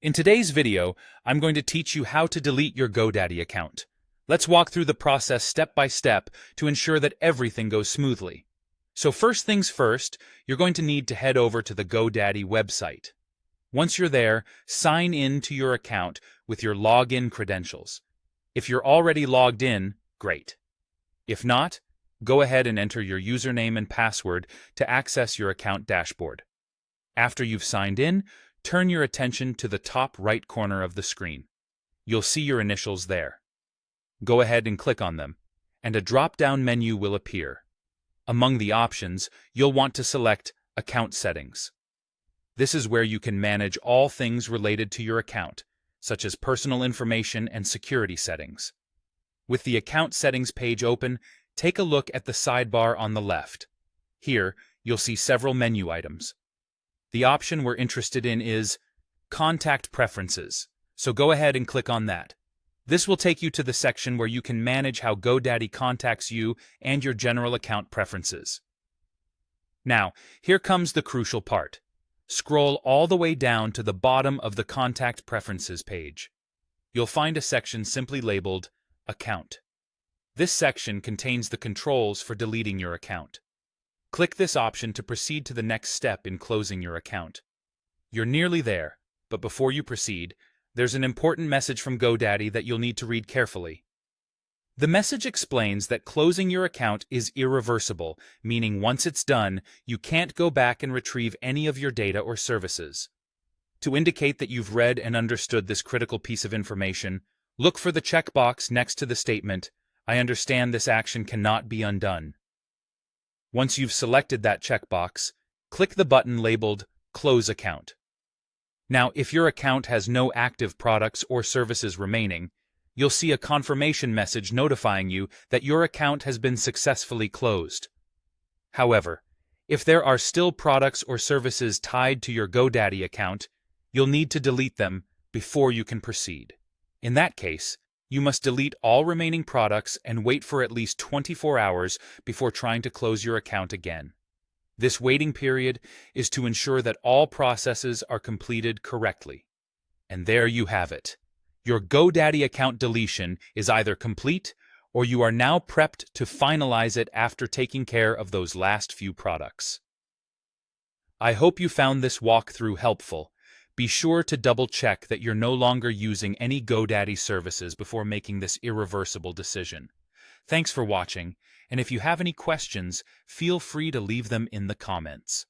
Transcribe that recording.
In today's video, I'm going to teach you how to delete your GoDaddy account. Let's walk through the process step by step to ensure that everything goes smoothly. So first things first, you're going to need to head over to the GoDaddy website. Once you're there, sign in to your account with your login credentials. If you're already logged in, great. If not, go ahead and enter your username and password to access your account dashboard. After you've signed in, turn your attention to the top right corner of the screen. You'll see your initials there. Go ahead and click on them, and a drop-down menu will appear. Among the options, you'll want to select Account Settings. This is where you can manage all things related to your account, such as personal information and security settings. With the Account Settings page open, take a look at the sidebar on the left. Here, you'll see several menu items. The option we're interested in is Contact Preferences, so go ahead and click on that. This will take you to the section where you can manage how GoDaddy contacts you and your general account preferences. Now, here comes the crucial part. Scroll all the way down to the bottom of the Contact Preferences page. You'll find a section simply labeled Account. This section contains the controls for deleting your account. Click this option to proceed to the next step in closing your account. You're nearly there, but before you proceed, there's an important message from GoDaddy that you'll need to read carefully. The message explains that closing your account is irreversible, meaning once it's done, you can't go back and retrieve any of your data or services. To indicate that you've read and understood this critical piece of information, look for the checkbox next to the statement, "I understand this action cannot be undone." Once you've selected that checkbox, click the button labeled Close Account. Now, if your account has no active products or services remaining, you'll see a confirmation message notifying you that your account has been successfully closed. However, if there are still products or services tied to your GoDaddy account, you'll need to delete them before you can proceed. In that case, you must delete all remaining products and wait for at least 24 hours before trying to close your account again. This waiting period is to ensure that all processes are completed correctly. And there you have it. Your GoDaddy account deletion is either complete or you are now prepped to finalize it after taking care of those last few products. I hope you found this walkthrough helpful. Be sure to double-check that you're no longer using any GoDaddy services before making this irreversible decision. Thanks for watching, and if you have any questions, feel free to leave them in the comments.